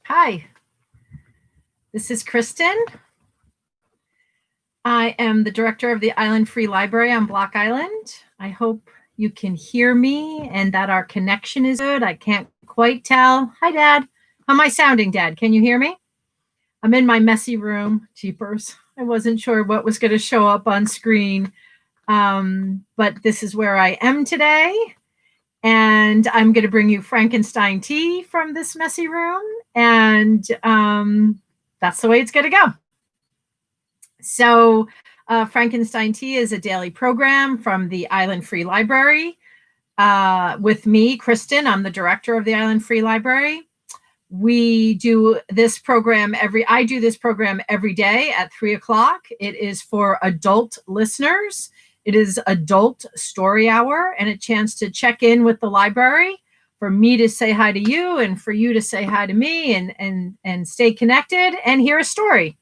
Hi, this is Kristen. I am the director of the Island Free Library on Block Island. I hope you can hear me and that our connection is good. I can't quite tell. Hi, Dad. How am I sounding, Dad? Can you hear me? I'm in my messy room. Jeepers. I wasn't sure what was going to show up on screen, but this is where I am today. And I'm going to bring you Frankenstein tea from this messy room. And that's the way it's going to go. So Frankenstein Tea is a daily program from the Island Free Library with me, Kristen. I'm the director of the Island Free Library. I do this program every day at 3:00. It is for adult listeners. It is adult story hour and a chance to check in with the library, for me to say hi to you and for you to say hi to me and stay connected and hear a story.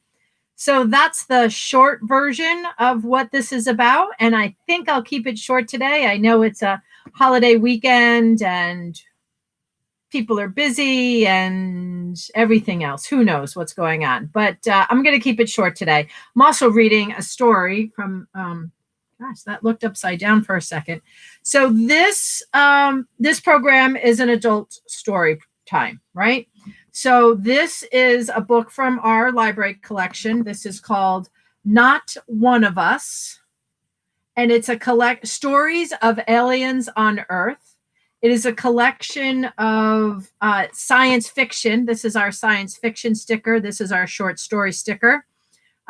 So that's the short version of what this is about. And I think I'll keep it short today. I know it's a holiday weekend and people are busy and everything else. Who knows what's going on? But I'm going to keep it short today. I'm also reading a story from, gosh, that looked upside down for a second. So this program is an adult story time, right? So this is a book from our library collection. This is called Not One of Us, and it's a stories of aliens on Earth. It is a collection of science fiction. This is our science fiction sticker. This is our short story sticker.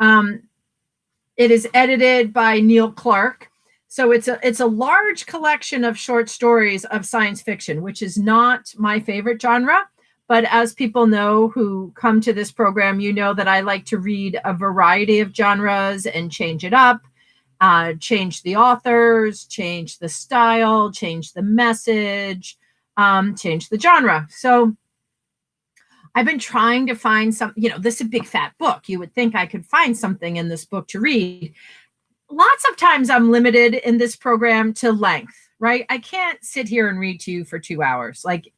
It is edited by Neil Clark. So it's a large collection of short stories of science fiction, which is not my favorite genre. But as people know who come to this program, you know that I like to read a variety of genres and change it up, change the authors, change the style, change the message, change the genre. So I've been trying to find this is a big fat book. You would think I could find something in this book to read. Lots of times I'm limited in this program to length, right? I can't sit here and read to you for 2 hours. Like,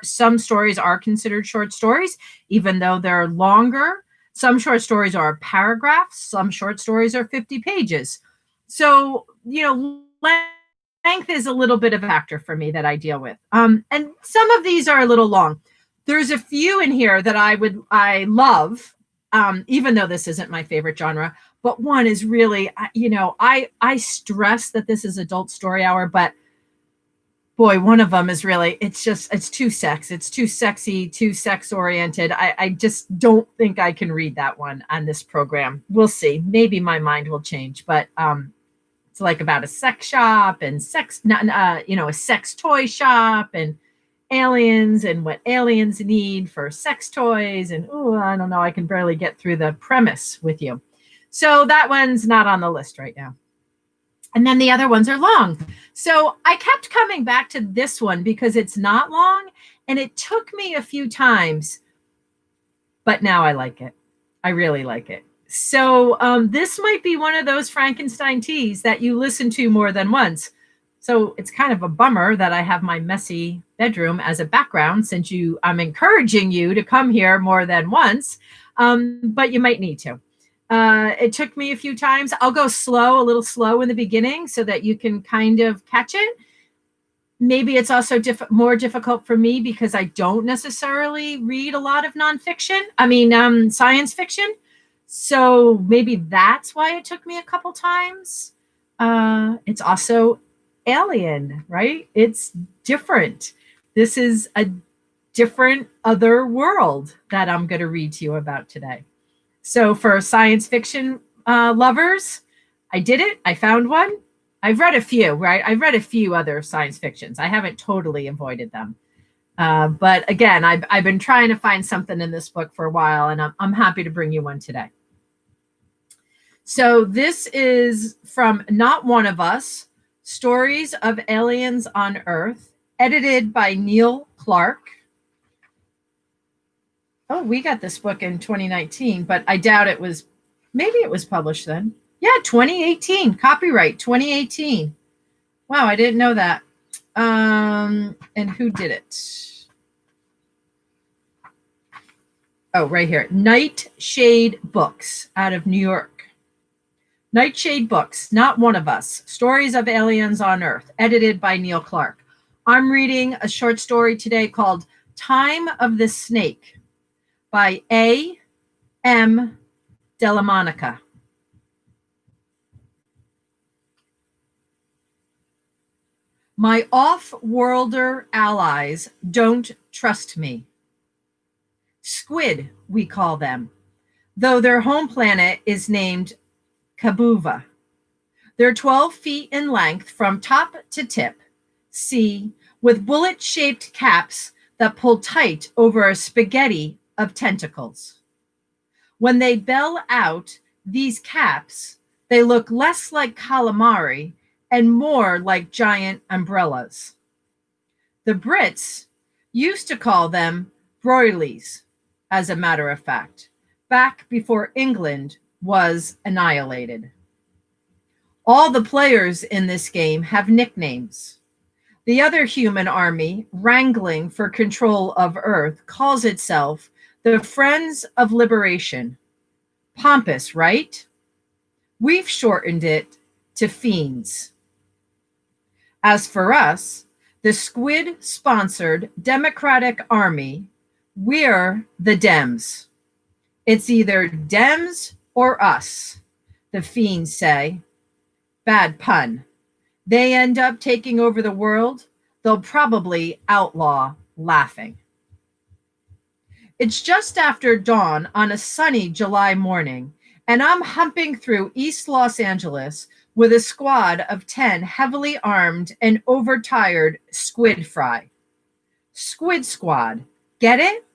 some stories are considered short stories, even though they're longer. Some short stories are paragraphs. Some short stories are 50 pages. So, length is a little bit of a factor for me that I deal with. And some of these are a little long. There's a few in here that I love, even though this isn't my favorite genre. But one is really, I stress that this is adult story hour, but boy, one of them is really, it's too sexy, too sex oriented. I just don't think I can read that one on this program. We'll see. Maybe my mind will change, but it's like about a sex shop and a sex toy shop and aliens and what aliens need for sex toys. And I don't know, I can barely get through the premise with you. So that one's not on the list right now. And then the other ones are long. So I kept coming back to this one because it's not long and it took me a few times, but now I like it. I really like it. So this might be one of those Frankenstein teas that you listen to more than once. So it's kind of a bummer that I have my messy bedroom as a background since I'm encouraging you to come here more than once, but you might need to. It took me a few times. I'll go a little slow in the beginning so that you can kind of catch it. Maybe it's also more difficult for me because I don't necessarily read a lot of science fiction. So maybe that's why it took me a couple times. It's also alien, right? It's different. This is a different other world that I'm going to read to you about today. So for science fiction lovers, I did it. I found one. I've read a few, right? I've read a few other science fictions. I haven't totally avoided them. But again, I've been trying to find something in this book for a while, and I'm happy to bring you one today. So this is from Not One of Us, Stories of Aliens on Earth, edited by Neil Clark. Oh, we got this book in 2019, but I doubt maybe it was published then. Yeah, 2018, copyright 2018. Wow, I didn't know that. And who did it? Oh, right here. Nightshade Books out of New York. Nightshade Books, Not One of Us, Stories of Aliens on Earth, edited by Neil Clark. I'm reading a short story today called Time of the Snake by A. M. Delamonica. My off-worlder allies don't trust me. Squid, we call them, though their home planet is named Kabuva. They're 12 feet in length from top to tip, see, with bullet-shaped caps that pull tight over a spaghetti of tentacles. When they bell out these caps, they look less like calamari and more like giant umbrellas. The Brits used to call them broilies, as a matter of fact, back before England was annihilated. All the players in this game have nicknames. The other human army wrangling for control of Earth calls itself the Friends of Liberation. Pompous, right? We've shortened it to Fiends. As for us, the Squid-sponsored Democratic Army, we're the Dems. It's either Dems or us, the Fiends say. Bad pun. They end up taking over the world, they'll probably outlaw laughing. It's just after dawn on a sunny July morning, and I'm humping through East Los Angeles with a squad of 10 heavily armed and overtired squid fry. Squid Squad, get it?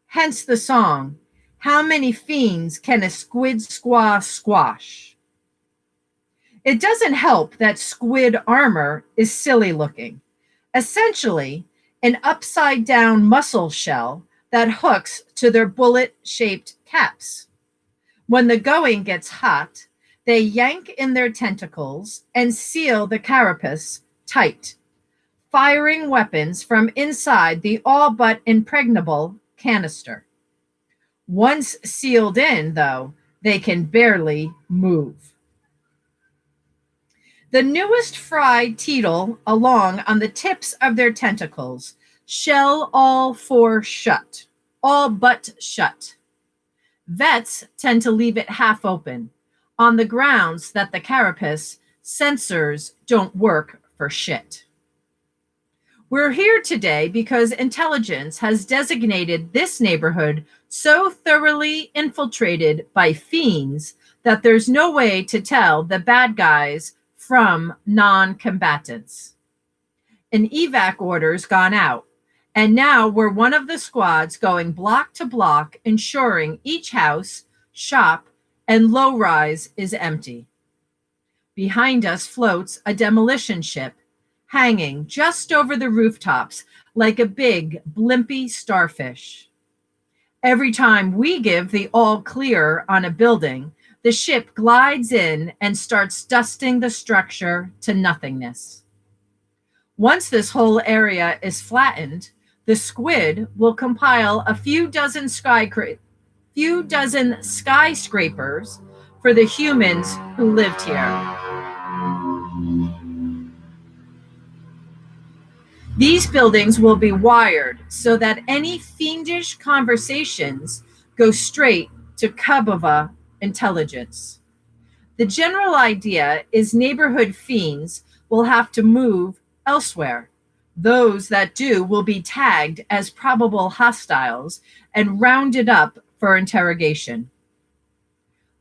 Hence the song, How Many Fiends Can a Squid Squaw Squash? It doesn't help that squid armor is silly looking. Essentially, an upside-down mussel shell that hooks to their bullet-shaped caps. When the going gets hot, they yank in their tentacles and seal the carapace tight, firing weapons from inside the all but impregnable canister. Once sealed in, though, they can barely move. The newest fry teetle along on the tips of their tentacles, shell all four shut, all but shut. Vets tend to leave it half open, on the grounds that the carapace sensors don't work for shit. We're here today because intelligence has designated this neighborhood so thoroughly infiltrated by fiends that there's no way to tell the bad guys from non-combatants. An evac order's gone out, and now we're one of the squads going block to block, ensuring each house, shop, and low-rise is empty. Behind us floats a demolition ship, hanging just over the rooftops like a big, blimpy starfish. Every time we give the all clear on a building, the ship glides in and starts dusting the structure to nothingness. Once this whole area is flattened, the squid will compile a few dozen skyscrapers for the humans who lived here. These buildings will be wired so that any fiendish conversations go straight to Kabova intelligence. The general idea is neighborhood fiends will have to move elsewhere. Those that do will be tagged as probable hostiles and rounded up for interrogation.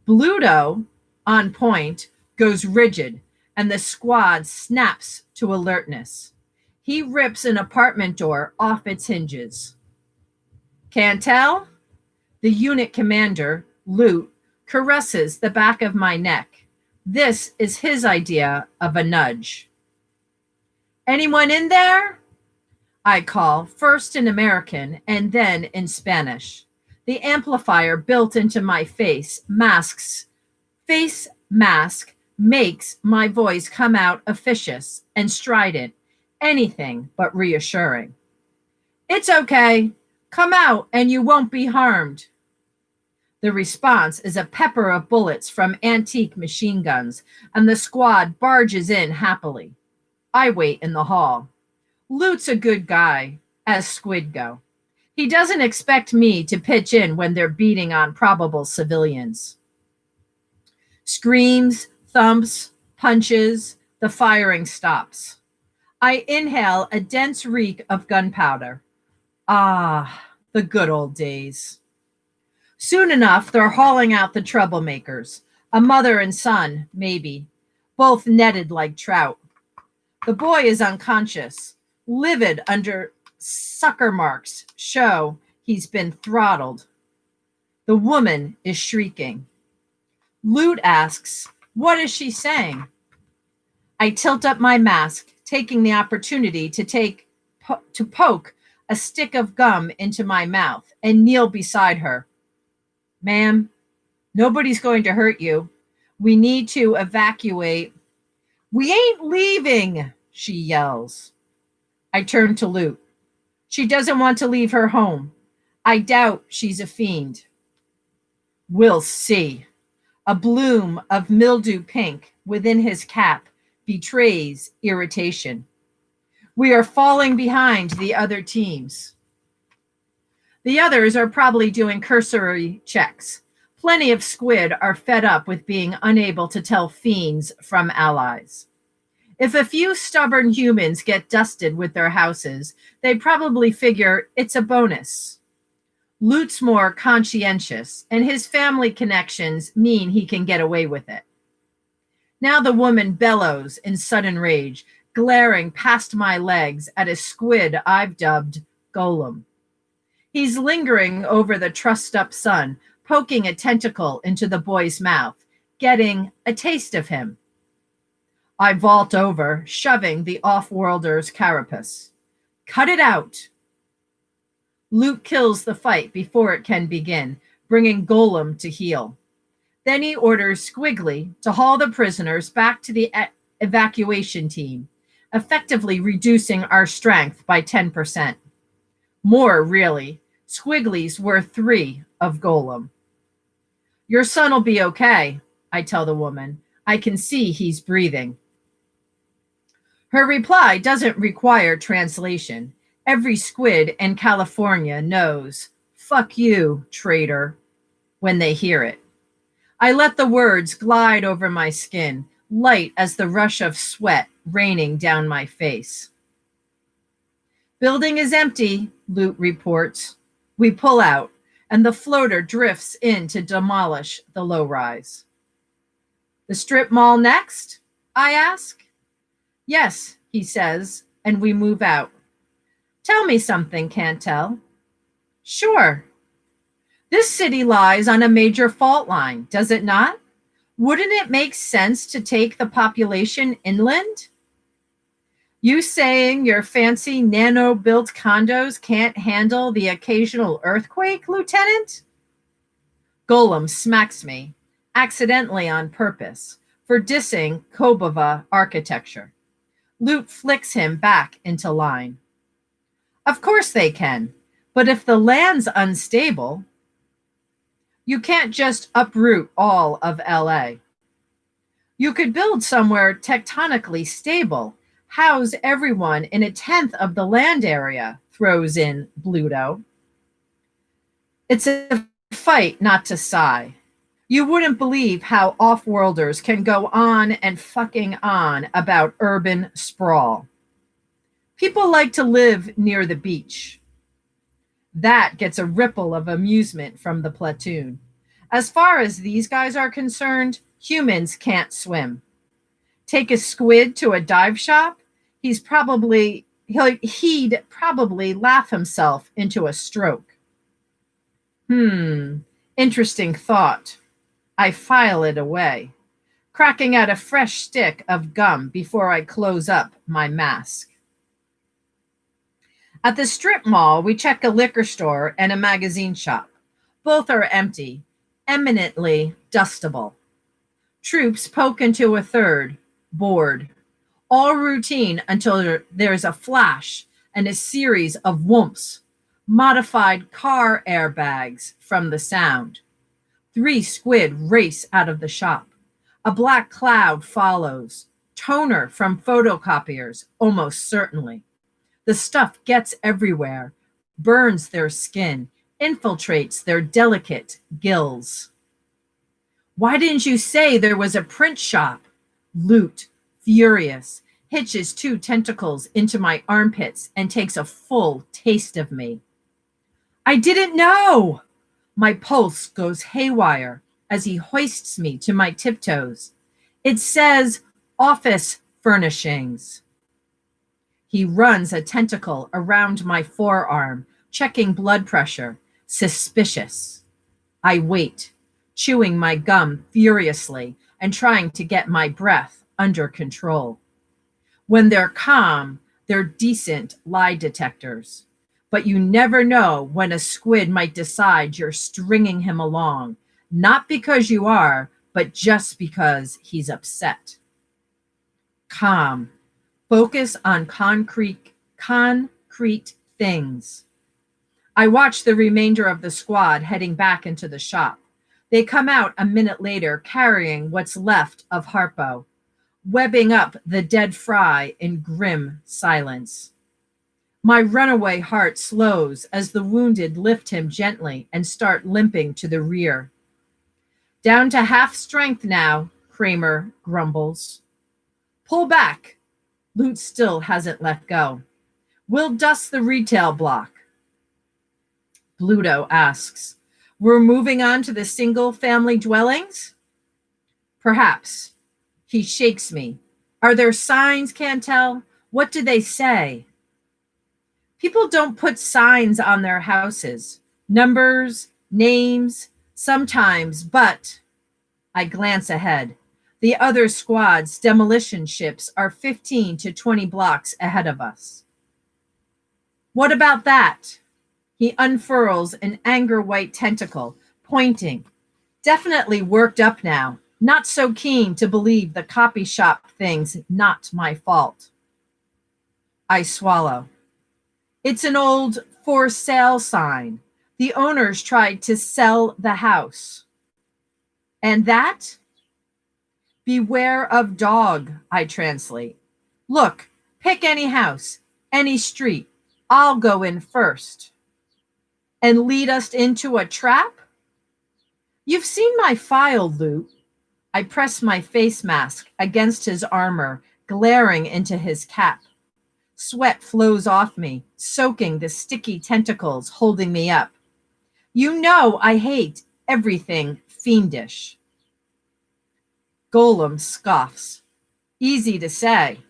Bluto, on point, goes rigid, and the squad snaps to alertness. He rips an apartment door off its hinges. Can't tell? The unit commander, Loot, caresses the back of my neck. This is his idea of a nudge. Anyone in there? I call, first in American and then in Spanish. The amplifier built into my face mask makes my voice come out officious and strident, anything but reassuring. It's okay. Come out and you won't be harmed. The response is a pepper of bullets from antique machine guns, and the squad barges in happily. I wait in the hall. Lute's a good guy, as squid go. He doesn't expect me to pitch in when they're beating on probable civilians. Screams, thumps, punches, the firing stops. I inhale a dense reek of gunpowder. Ah, the good old days. Soon enough, they're hauling out the troublemakers. A mother and son, maybe, both netted like trout. The boy is unconscious, livid under sucker marks show he's been throttled. The woman is shrieking. Lute asks, "What is she saying?" I tilt up my mask, taking the opportunity to poke a stick of gum into my mouth and kneel beside her. "Ma'am, nobody's going to hurt you. We need to evacuate." "We ain't leaving," she yells. I turn to Lute. "She doesn't want to leave her home. I doubt she's a fiend." "We'll see." A bloom of mildew pink within his cap betrays irritation. We are falling behind the other teams. The others are probably doing cursory checks. Plenty of squid are fed up with being unable to tell fiends from allies. If a few stubborn humans get dusted with their houses, they probably figure it's a bonus. Lute's more conscientious, and his family connections mean he can get away with it. Now the woman bellows in sudden rage, glaring past my legs at a squid I've dubbed Golem. He's lingering over the trussed-up son, poking a tentacle into the boy's mouth, getting a taste of him. I vault over, shoving the off-worlder's carapace. "Cut it out!" Luke kills the fight before it can begin, bringing Golem to heel. Then he orders Squiggly to haul the prisoners back to the evacuation team, effectively reducing our strength by 10%. More, really. Squiggly's worth 3 of Golem. "Your son'll be okay," I tell the woman. "I can see he's breathing." Her reply doesn't require translation. Every squid in California knows, "Fuck you, traitor," when they hear it. I let the words glide over my skin, light as the rush of sweat raining down my face. "Building is empty," Lute reports. We pull out, and the floater drifts in to demolish the low-rise. "The strip mall next?" I ask. "Yes," he says, and we move out. "Tell me something, Cantel." "Sure." This city lies on a major fault line, does it not? Wouldn't it make sense to take the population inland? You saying your fancy nano-built condos can't handle the occasional earthquake, Lieutenant? Golem smacks me, accidentally on purpose, for dissing Kobova architecture. Lute flicks him back into line. "Of course they can, but if the land's unstable, you can't just uproot all of LA. You could build somewhere tectonically stable, house everyone in 1/10 of the land area," throws in Bluto. It's a fight not to sigh. You wouldn't believe how off-worlders can go on and fucking on about urban sprawl. People like to live near the beach. That gets a ripple of amusement from the platoon. As far as these guys are concerned, humans can't swim. Take a squid to a dive shop, he'd probably laugh himself into a stroke. Interesting thought. I file it away, cracking out a fresh stick of gum before I close up my mask. At the strip mall, we check a liquor store and a magazine shop. Both are empty, eminently dustable. Troops poke into a third, bored. All routine until there's a flash and a series of whoops, modified car airbags from the sound. 3 squid race out of the shop. A black cloud follows. Toner from photocopiers, almost certainly. The stuff gets everywhere, burns their skin, infiltrates their delicate gills. Why didn't you say there was a print shop? Loot, furious, hitches 2 tentacles into my armpits and takes a full taste of me. I didn't know! My pulse goes haywire as he hoists me to my tiptoes. It says office furnishings. He runs a tentacle around my forearm, checking blood pressure. Suspicious. I wait, chewing my gum furiously and trying to get my breath under control. When they're calm, they're decent lie detectors. But you never know when a squid might decide you're stringing him along, not because you are, but just because he's upset. Calm. Focus on concrete things. I watch the remainder of the squad heading back into the shop. They come out a minute later carrying what's left of Harpo, webbing up the dead fry in grim silence. My runaway heart slows as the wounded lift him gently and start limping to the rear. Down to half strength now, Kramer grumbles. Pull back. Loot still hasn't let go. We'll dust the retail block. Bluto asks, we're moving on to the single-family dwellings? Perhaps. He shakes me. Are there signs, Cantel? What do they say? People don't put signs on their houses. Numbers, names, sometimes, but... I glance ahead. The other squad's demolition ships are 15 to 20 blocks ahead of us. What about that? He unfurls an anger-white tentacle, pointing. Definitely worked up now. Not so keen to believe the copy shop thing's not my fault. I swallow. It's an old for sale sign. The owners tried to sell the house. And that? Beware of dog, I translate. Look, pick any house, any street. I'll go in first. And lead us into a trap? You've seen my file, Loot. I press my face mask against his armor, glaring into his cap. Sweat flows off me, soaking the sticky tentacles holding me up. You know I hate everything fiendish. Golem scoffs. Easy to say.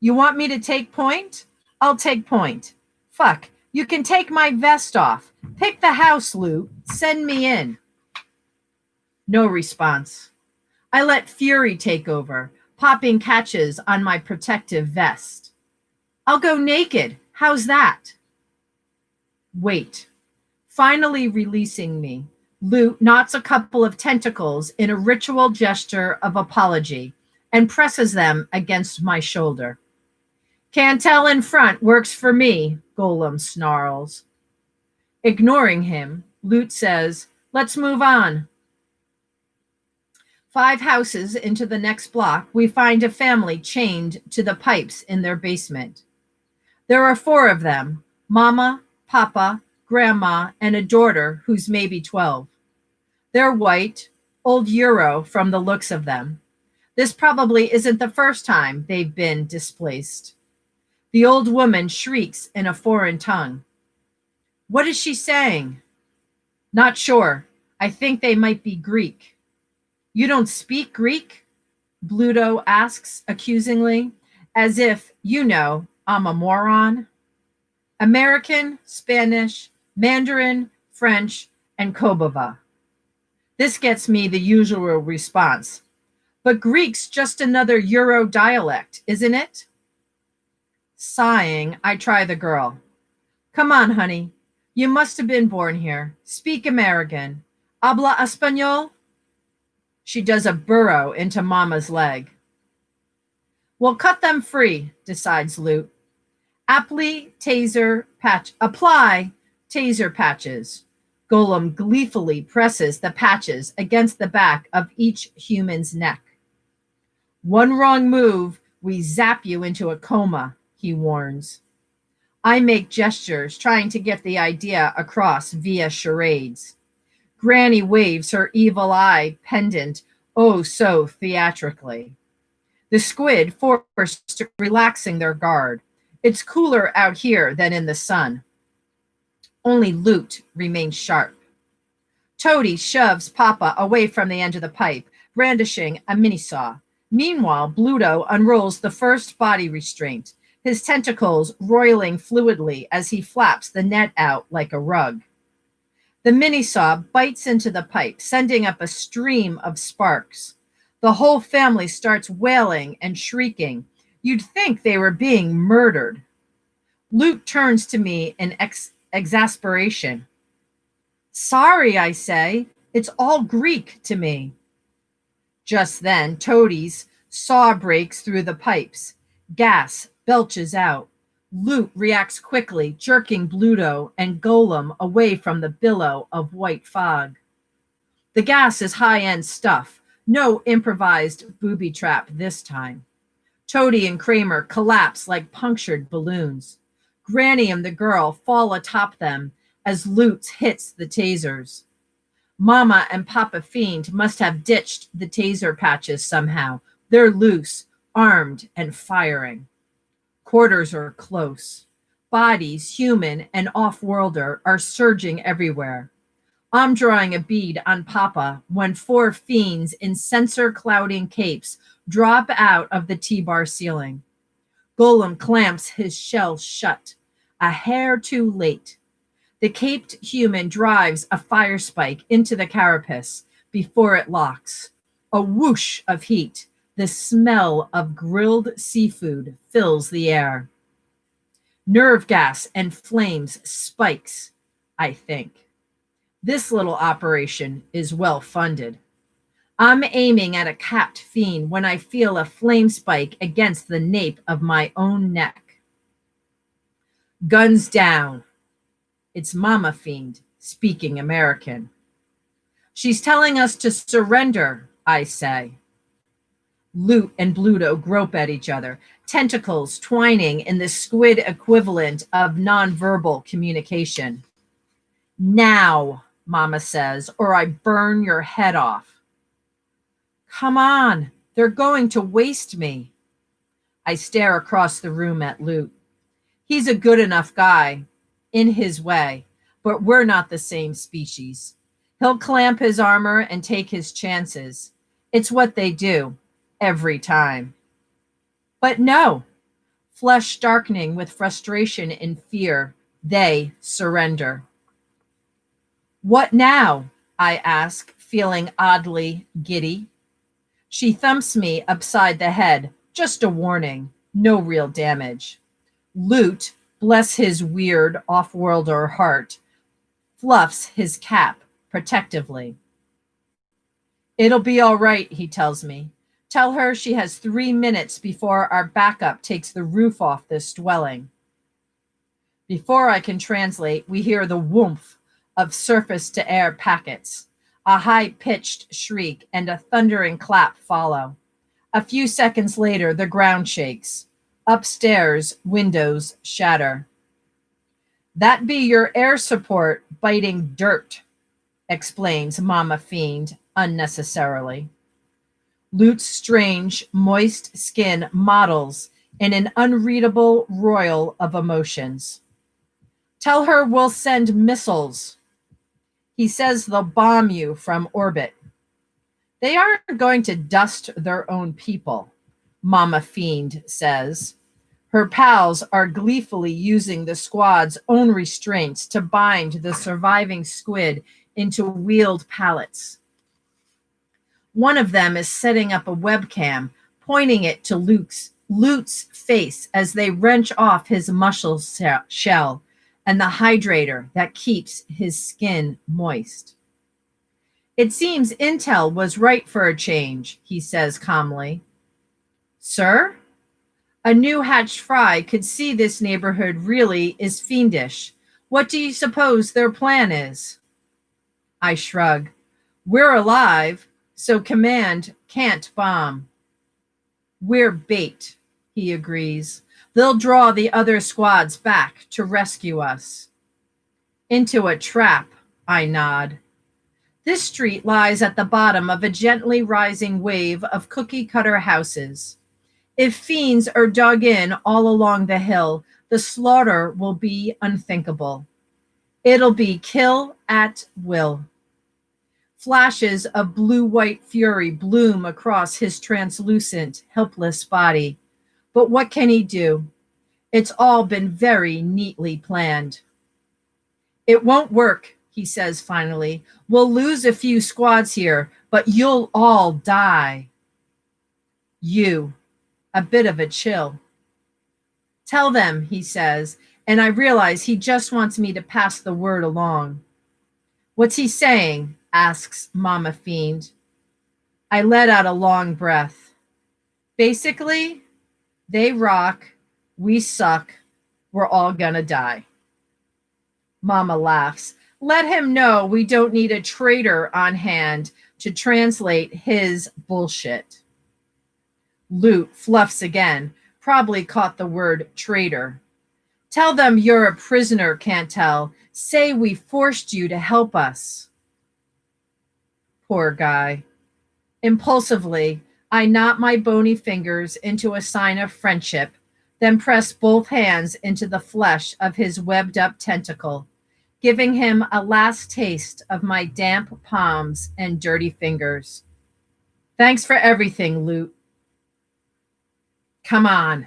You want me to take point? I'll take point. Fuck, you can take my vest off. Pick the house, Loot. Send me in. No response. I let fury take over, popping catches on my protective vest. I'll go naked. How's that? Wait. Finally releasing me, Loot knots a couple of tentacles in a ritual gesture of apology and presses them against my shoulder. Cantel in front works for me, Golem snarls. Ignoring him, Loot says, let's move on. 5 houses into the next block, we find a family chained to the pipes in their basement. There are 4 of them, Mama, Papa, Grandma, and a daughter who's maybe 12. They're white, old Euro from the looks of them. This probably isn't the first time they've been displaced. The old woman shrieks in a foreign tongue. What is she saying? Not sure. I think they might be Greek. You don't speak Greek? Bluto asks accusingly, as if, you know, I'm a moron. American, Spanish, Mandarin, French, and Kobova. This gets me the usual response. But Greek's just another Euro dialect, isn't it? Sighing, I try the girl. Come on, honey. You must have been born here. Speak American. Habla español? She does a burrow into Mama's leg. We'll cut them free, decides Loot. Apply taser patches. Golem gleefully presses the patches against the back of each human's neck. One wrong move, we zap you into a coma, he warns. I make gestures, trying to get the idea across via charades. Granny waves her evil eye pendant oh so theatrically. The squid forced to relaxing their guard. It's cooler out here than in the sun. Only Loot remains sharp. Toady shoves Papa away from the end of the pipe, brandishing a mini saw. Meanwhile, Bluto unrolls the first body restraint, his tentacles roiling fluidly as he flaps the net out like a rug. The mini saw bites into the pipe, sending up a stream of sparks. The whole family starts wailing and shrieking. You'd think they were being murdered. Luke turns to me in exasperation. Sorry, I say. It's all Greek to me. Just then, Toadie's saw breaks through the pipes. Gas belches out. Loot reacts quickly, jerking Bluto and Golem away from the billow of white fog. The gas is high-end stuff. No improvised booby trap this time. Toadie and Kramer collapse like punctured balloons. Granny and the girl fall atop them as Loot hits the tasers. Mama and Papa Fiend must have ditched the taser patches somehow. They're loose, armed, and firing. Quarters are close. Bodies, human and off-worlder, are surging everywhere. I'm drawing a bead on Papa when 4 fiends in sensor-clouding capes drop out of the T-bar ceiling. Golem clamps his shell shut, a hair too late. The caped human drives a fire spike into the carapace before it locks. A whoosh of heat. The smell of grilled seafood fills the air. Nerve gas and flames spikes, I think. This little operation is well funded. I'm aiming at a capped fiend when I feel a flame spike against the nape of my own neck. Guns down. It's Mama Fiend, speaking American. She's telling us to surrender, I say. Loot and Bluto grope at each other, tentacles twining in the squid equivalent of nonverbal communication. Now, Mama says, or I burn your head off. Come on, they're going to waste me. I stare across the room at Loot. He's a good enough guy, in his way, but we're not the same species. He'll clamp his armor and take his chances. It's what they do. Every time. But no, flesh darkening with frustration and fear, they surrender. What now? I ask, feeling oddly giddy. She thumps me upside the head, just a warning, no real damage. Loot, bless his weird off-worlder heart, fluffs his cap protectively. It'll be all right, he tells me. Tell her she has 3 minutes before our backup takes the roof off this dwelling. Before I can translate, we hear the whoomph of surface-to-air packets. A high-pitched shriek and a thundering clap follow. A few seconds later, the ground shakes. Upstairs, windows shatter. That be your air support biting dirt, explains Mama Fiend unnecessarily. Loot's strange, moist skin models in an unreadable royal of emotions. Tell her we'll send missiles. He says they'll bomb you from orbit. They aren't going to dust their own people, Mama Fiend says. Her pals are gleefully using the squad's own restraints to bind the surviving squid into wheeled pallets. One of them is setting up a webcam, pointing it to Loot's face as they wrench off his muscle shell and the hydrator that keeps his skin moist. It seems Intel was right for a change, he says calmly. Sir? A new hatched fry could see this neighborhood really is fiendish. What do you suppose their plan is? I shrug. We're alive, so command can't bomb. We're bait, he agrees. They'll draw the other squads back to rescue us. Into a trap, I nod. This street lies at the bottom of a gently rising wave of cookie-cutter houses. If fiends are dug in all along the hill, the slaughter will be unthinkable. It'll be kill at will. Flashes of blue-white fury bloom across his translucent, helpless body. But what can he do? It's all been very neatly planned. It won't work, he says finally. We'll lose a few squads here, but you'll all die. You. A bit of a chill. Tell them, he says, and I realize he just wants me to pass the word along. What's he saying? Asks Mama Fiend. I let out a long breath. Basically, they rock, we suck, we're all gonna die. Mama laughs. Let him know we don't need a traitor on hand to translate his bullshit. Loot fluffs again, probably caught the word traitor. Tell them you're a prisoner, Cantel. Say we forced you to help us. Poor guy. Impulsively, I knot my bony fingers into a sign of friendship, then press both hands into the flesh of his webbed-up tentacle, giving him a last taste of my damp palms and dirty fingers. Thanks for everything, Loot. Come on.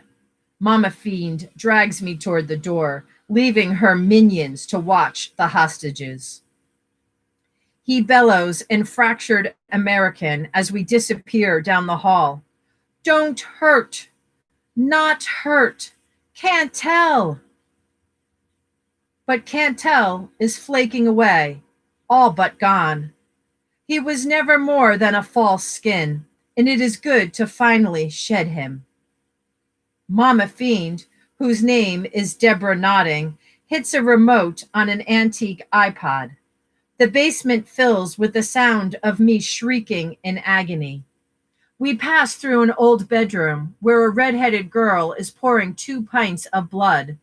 Mama Fiend drags me toward the door, leaving her minions to watch the hostages. He bellows in fractured American as we disappear down the hall. Don't hurt. Not hurt. Can't tell. But Cantel is flaking away, all but gone. He was never more than a false skin, and it is good to finally shed him. Mama Fiend, whose name is Deborah Nodding, hits a remote on an antique iPod. The basement fills with the sound of me shrieking in agony. We pass through an old bedroom where a red-headed girl is pouring 2 pints of blood,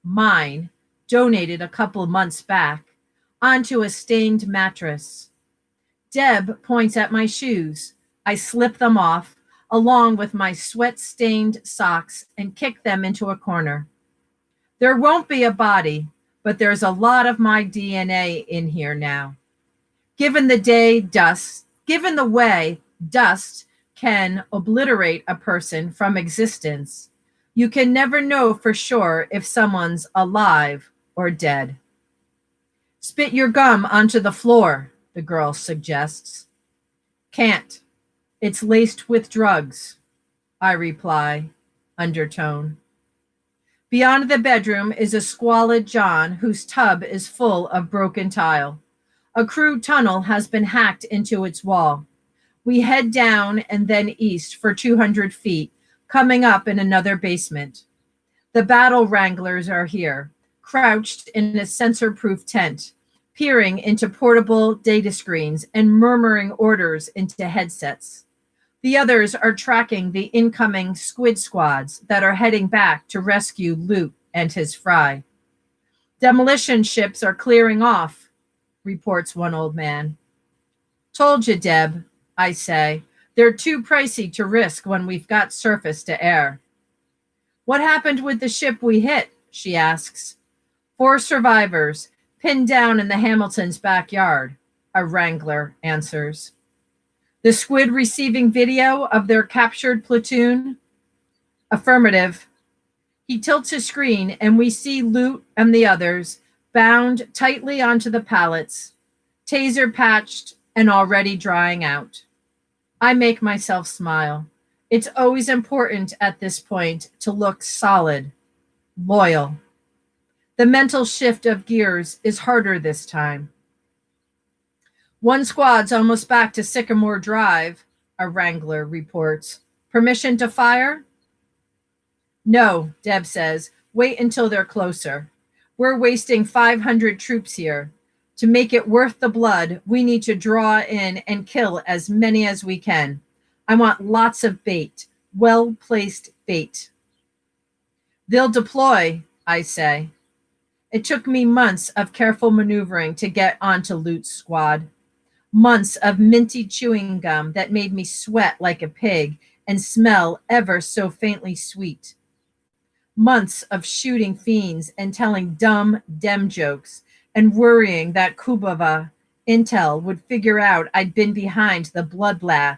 mine, donated a couple months back, onto a stained mattress. Deb points at my shoes. I slip them off, along with my sweat-stained socks, and kick them into a corner. There won't be a body, but there's a lot of my DNA in here now. Given the way dust can obliterate a person from existence, you can never know for sure if someone's alive or dead. Spit your gum onto the floor, the girl suggests. Can't. It's laced with drugs, I reply, undertone. Beyond the bedroom is a squalid john whose tub is full of broken tile. A crude tunnel has been hacked into its wall. We head down and then east for 200 feet, coming up in another basement. The battle wranglers are here, crouched in a sensor-proof tent, peering into portable data screens and murmuring orders into headsets. The others are tracking the incoming squid squads that are heading back to rescue Loot and his fry. Demolition ships are clearing off, reports one old man. Told you, Deb, I say. They're too pricey to risk when we've got surface to air. What happened with the ship we hit? She asks. 4 survivors, pinned down in the Hamiltons' backyard, a wrangler answers. The squid receiving video of their captured platoon? Affirmative. He tilts his screen and we see Loot and the others bound tightly onto the pallets, taser patched and already drying out. I make myself smile. It's always important at this point to look solid, loyal. The mental shift of gears is harder this time. One squad's almost back to Sycamore Drive, a wrangler reports. Permission to fire? No, Deb says. Wait until they're closer. We're wasting 500 troops here. To make it worth the blood, we need to draw in and kill as many as we can. I want lots of bait, well placed bait. They'll deploy, I say. It took me months of careful maneuvering to get onto Loot's squad. Months of minty chewing gum that made me sweat like a pig and smell ever so faintly sweet. Months of shooting fiends and telling dumb dem jokes and worrying that Kubava Intel would figure out I'd been behind the bloodbath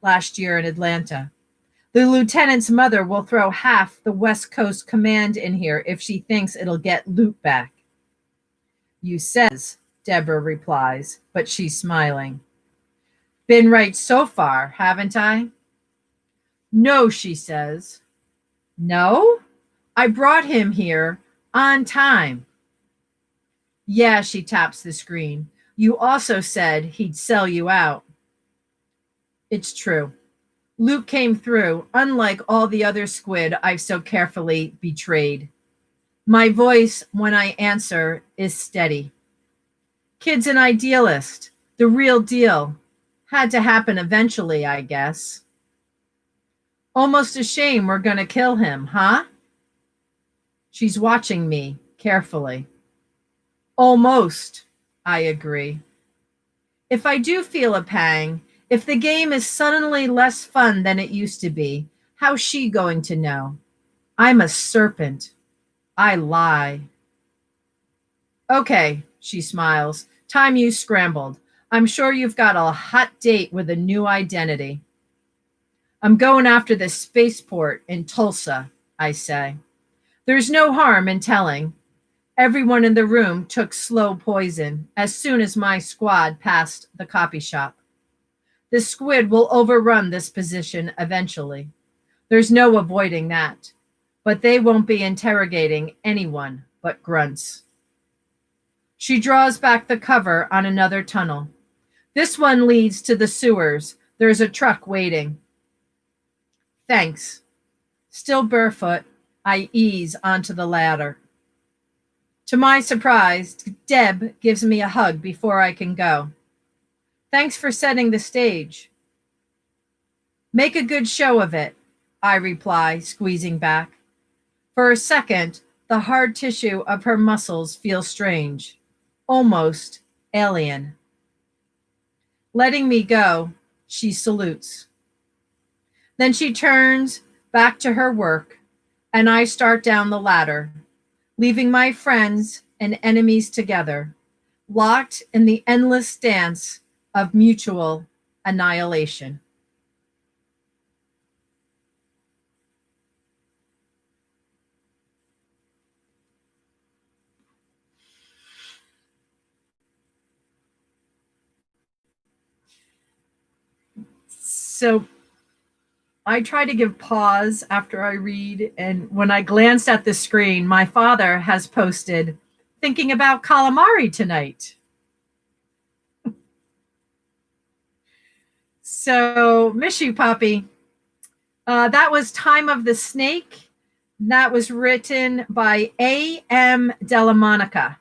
last year in Atlanta. The lieutenant's mother will throw half the West Coast command in here if she thinks it'll get Loot back. You says, Deborah replies, but she's smiling. Been right so far, haven't I? No, she says. No? I brought him here on time. Yeah, she taps the screen. You also said he'd sell you out. It's true. Luke came through, unlike all the other squid I've so carefully betrayed. My voice, when I answer, is steady. Kid's an idealist, the real deal. Had to happen eventually, I guess. Almost a shame we're going to kill him, huh? She's watching me carefully. Almost, I agree. If I do feel a pang, if the game is suddenly less fun than it used to be, how's she going to know? I'm a serpent. I lie. Okay, she smiles. Time you scrambled. I'm sure you've got a hot date with a new identity. I'm going after the spaceport in Tulsa, I say. There's no harm in telling. Everyone in the room took slow poison as soon as my squad passed the copy shop. The squid will overrun this position eventually. There's no avoiding that. But they won't be interrogating anyone but grunts. She draws back the cover on another tunnel. This one leads to the sewers. There's a truck waiting. Thanks. Still barefoot, I ease onto the ladder. To my surprise, Deb gives me a hug before I can go. Thanks for setting the stage. Make a good show of it, I reply, squeezing back. For a second, the hard tissue of her muscles feels strange, almost alien. Letting me go, she salutes. Then she turns back to her work, and I start down the ladder, leaving my friends and enemies together, locked in the endless dance of mutual annihilation. So I try to give pause after I read, and when I glanced at the screen, my father has posted, thinking about calamari tonight. So, miss you, Poppy. That was Time of the Snake. That was written by A.M. Delamonica.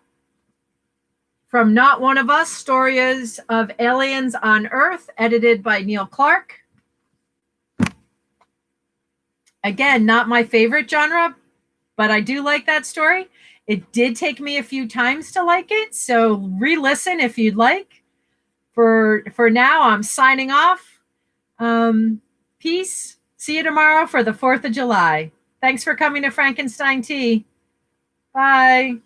From Not One of Us, Stories of Aliens on Earth, edited by Neil Clark. Again, not my favorite genre, but I do like that story. It did take me a few times to like it, so re-listen if you'd like. For now, I'm signing off. Peace. See you tomorrow for the 4th of July. Thanks for coming to Frankenstein Tea. Bye.